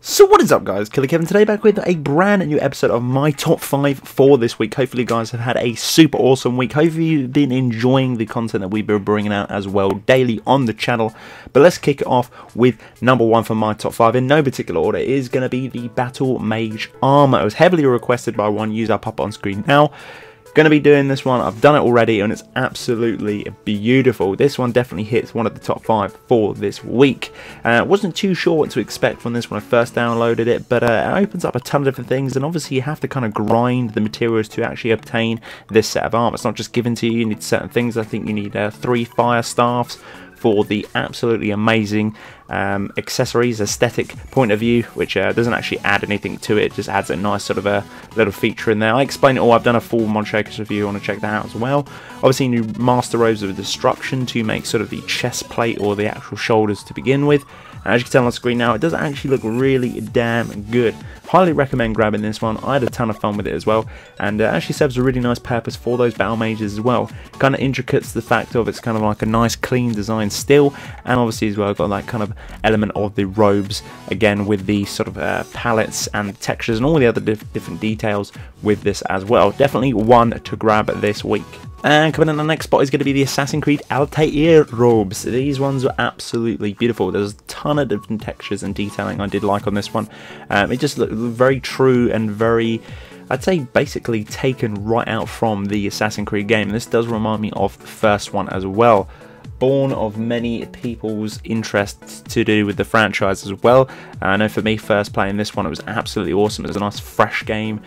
So what is up guys, Killerkev today back with a brand new episode of my top 5 for this week. Hopefully you guys have had a super awesome week. Hopefully you've been enjoying the content that we've been bringing out as well daily on the channel. But let's kick it off with number 1 for my top 5 in no particular order. It is going to be the Battle Mage armor. It was heavily requested by one user. I'll pop it on screen now. Going to be doing this one. I've done it already and it's absolutely beautiful. This one definitely hits one of the top 5 for this week. Wasn't too sure what to expect from this when I first downloaded it, but it opens up a ton of different things, and obviously you have to kind of grind the materials to actually obtain this set of armor. It's not just given to you. You need certain things. I think you need 3 fire staffs for the absolutely amazing accessories aesthetic point of view, which doesn't actually add anything to it. It just adds a nice sort of a little feature in there. I explain it all. I've done a full Mod Shakers review. I want to check that out as well. Obviously new Master Robes of Destruction to make sort of the chest plate or the actual shoulders to begin with. And as you can tell on screen now, it does actually look really damn good. Highly recommend grabbing this one. I had a ton of fun with it as well, and it actually serves a really nice purpose for those battle mages as well. Kind of intricate to the fact of it's kind of like a nice clean design still, and obviously as well got that kind of element of the robes again with the sort of palettes and textures and all the other different details with this as well. Definitely one to grab this week. And coming in the next spot is going to be the Assassin's Creed Altair robes. These ones are absolutely beautiful. There's a ton of different textures and detailing I did like on this one. It just looked very true and very, I'd say, basically taken right out from the Assassin's Creed game. And this does remind me of the first one as well. Born of many people's interests to do with the franchise as well. I know for me, first playing this one, it was absolutely awesome. It was a nice fresh game,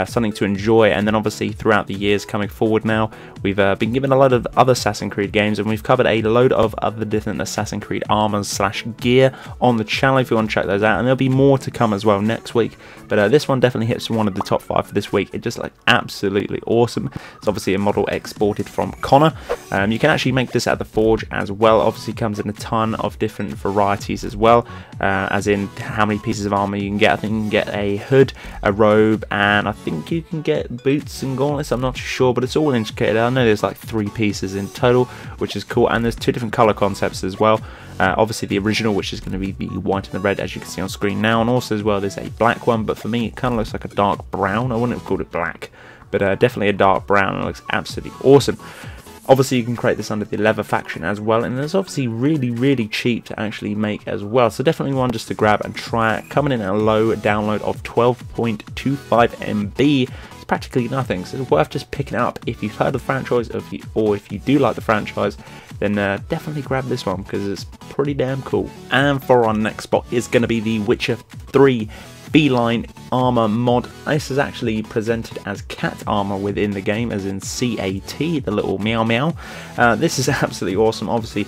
something to enjoy. And then obviously throughout the years coming forward now, we've been given a lot of other Assassin's Creed games, and we've covered a load of other different Assassin's Creed armors / gear on the channel if you want to check those out. And there'll be more to come as well next week. But this one definitely hits one of the top 5 for this week. It just like absolutely awesome. It's obviously a model exported from Connor. You can actually make this at the Forge as well. Obviously comes in a ton of different varieties as well, as in how many pieces of armor you can get. I think you can get a hood, a robe, and I think you can get boots and gauntlets. I'm not sure, but it's all indicated. I know there's like 3 pieces in total, which is cool, and there's 2 different color concepts as well. Obviously the original, which is going to be the white and the red, as you can see on screen now, and also as well there's a black one, but for me it kind of looks like a dark brown. I wouldn't have called it black, but definitely a dark brown, and it looks absolutely awesome. Obviously you can create this under the leather faction as well, and it's obviously really cheap to actually make as well, so definitely one just to grab and try it. Coming in at a low download of 12.25 MB. It's practically nothing, so it's worth just picking it up if you've heard of the franchise, or if you do like the franchise, then definitely grab this one because it's pretty damn cool. And for our next spot is going to be the Witcher 3 Feline armor mod. This is actually presented as cat armor within the game, as in CAT, the little meow meow. This is absolutely awesome. Obviously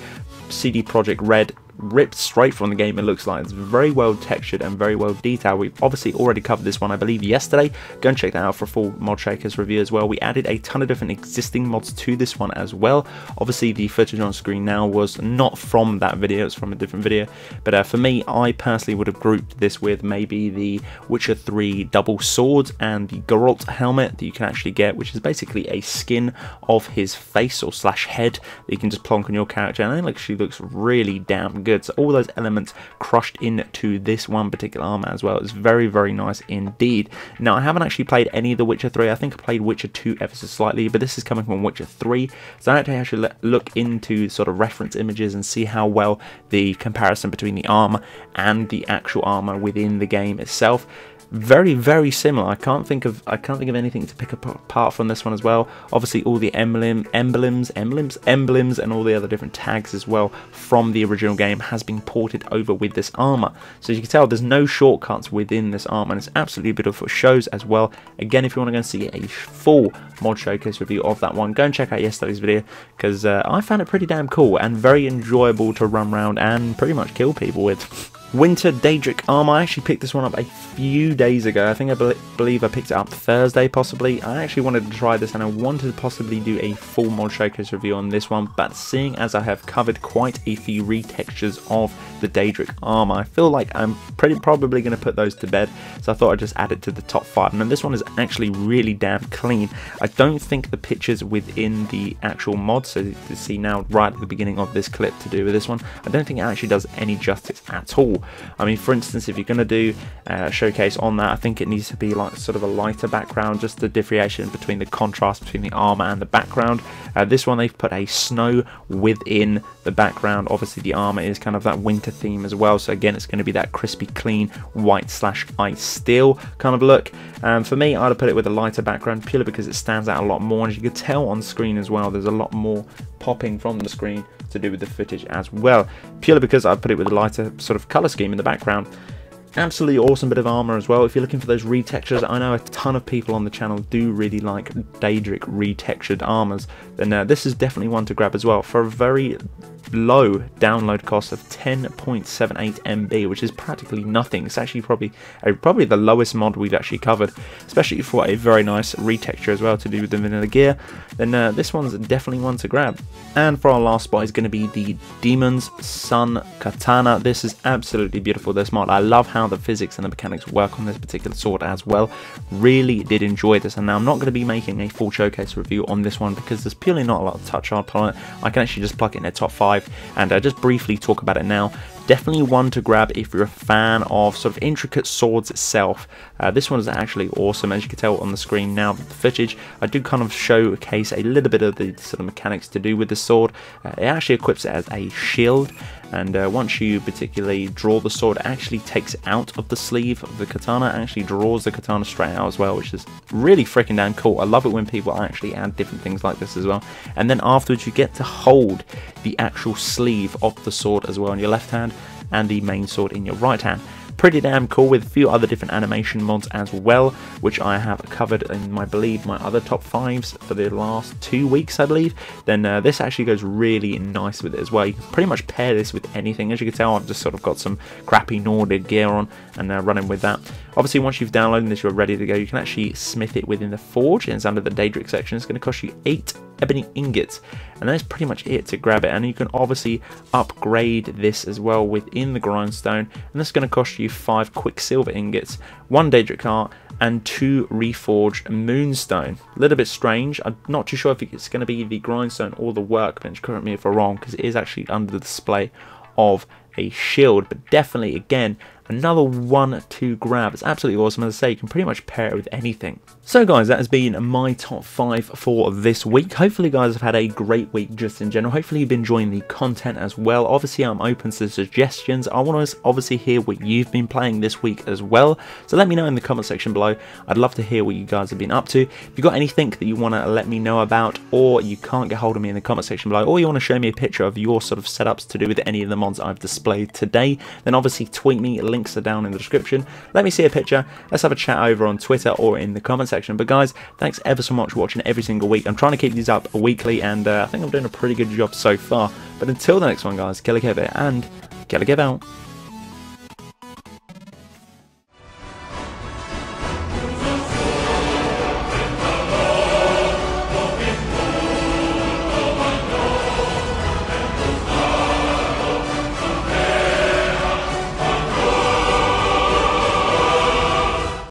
CD Projekt Red ripped straight from the game. It looks like it's very well textured and very well detailed. We've obviously already covered this one, I believe, yesterday. Go and check that out for a full Mod Shakers review as well. We added a ton of different existing mods to this one as well. Obviously the footage on screen now was not from that video, it's from a different video, but for me, I personally would have grouped this with maybe the Witcher 3 double swords and the Geralt helmet that you can actually get, which is basically a skin of his face or / head that you can just plonk on your character, and it actually looks really damn good. So all those elements crushed into this one particular armor as well. It's very nice indeed. Now I haven't actually played any of the Witcher 3. I think I played Witcher 2 ever so slightly, but this is coming from Witcher 3, so I had to actually look into sort of reference images and see how well the comparison between the armor and the actual armor within the game itself. Very similar. I can't think of anything to pick apart from this one as well. Obviously all the emblems and all the other different tags as well from the original game has been ported over with this armor. So as you can tell, there's no shortcuts within this armor, and it's absolutely beautiful. Shows as well. Again, if you want to go and see a full Mod Showcase review of that one, go and check out yesterday's video, because I found it pretty damn cool and very enjoyable to run around and pretty much kill people with. WinterDaedricArmor, I actually picked this one up a few days ago. I think I believe I picked it up Thursday possibly. I actually wanted to try this and I wanted to possibly do a full Mod Showcase review on this one, but seeing as I have covered quite a few retextures of the Daedric armor. I feel like I'm probably going to put those to bed, so I thought I'd just add it to the top 5. And this one is actually really damn clean. I don't think the pictures within the actual mod, so you can see now right at the beginning of this clip to do with this one, I don't think it actually does any justice at all. I mean, for instance, if you're going to do a showcase on that, I think it needs to be like sort of a lighter background, just the differentiation between the contrast between the armor and the background. This one they've put a snow within the background. Obviously the armor is kind of that winter theme as well, so again it's going to be that crispy clean white / ice steel kind of look. For me, I'd put it with a lighter background purely because it stands out a lot more, and as you can tell on screen as well, there's a lot more popping from the screen to do with the footage as well, purely because I put it with a lighter sort of color scheme in the background. Absolutely awesome bit of armor as well. If you're looking for those retextures, I know a ton of people on the channel do really like Daedric retextured armors, then this is definitely one to grab as well for a very low download cost of 10.78 MB, which is practically nothing. It's actually probably the lowest mod we've actually covered, especially for a very nice retexture as well to do with the vanilla gear. Then this one's definitely one to grab. And for our last spot is going to be the Demon's Son Katana. This is absolutely beautiful, this mod. I love how the physics and the mechanics work on this particular sword as well. Really did enjoy this, and now I'm not going to be making a full showcase review on this one because there's purely not a lot of touch art on it. I can actually just plug it in a top 5 and just briefly talk about it now. Definitely one to grab if you're a fan of sort of intricate swords itself. This one is actually awesome, as you can tell on the screen now. The footage, I do kind of showcase a little bit of the sort of mechanics to do with the sword. It actually equips it as a shield, and once you particularly draw the sword, it actually takes it out of the sleeve of the katana, actually draws the katana straight out as well, which is really freaking damn cool. I love it when people actually add different things like this as well. And then afterwards you get to hold the actual sleeve of the sword as well in your left hand, and the main sword in your right hand. Pretty damn cool, with a few other different animation mods as well, which I have covered in my other top 5s for the last 2 weeks, I believe. Then this actually goes really nice with it as well. You can pretty much pair this with anything. As you can tell, I've just sort of got some crappy Nordic gear on and running with that. Obviously, once you've downloaded this, you're ready to go. You can actually smith it within the forge, and it's under the Daedric section. It's going to cost you 8 ebony ingots, and that's pretty much it to grab it. And you can obviously upgrade this as well within the grindstone, and this is going to cost you 5 quicksilver ingots, 1 Daedric heart, and 2 reforged moonstone. A little bit strange. I'm not too sure if it's going to be the grindstone or the workbench, correct me if I'm wrong, because it is actually under the display of a shield, but definitely again another one to grab. It's absolutely awesome. As I say, you can pretty much pair it with anything. So guys, that has been my top 5 for this week. Hopefully you guys have had a great week just in general. Hopefully you've been enjoying the content as well. Obviously I'm open to suggestions. I want to obviously hear what you've been playing this week as well, so let me know in the comment section below. I'd love to hear what you guys have been up to. If you've got anything that you want to let me know about, or you can't get hold of me in the comment section below, or you want to show me a picture of your sort of setups to do with any of the mods I've displayed today, then obviously tweet me. Links are down in the description. Let me see a picture. Let's have a chat over on Twitter or in the comment section. But guys, thanks ever so much for watching every single week. I'm trying to keep these up weekly, and I think I'm doing a pretty good job so far. But until the next one, guys, Killerkev and Killerkev out.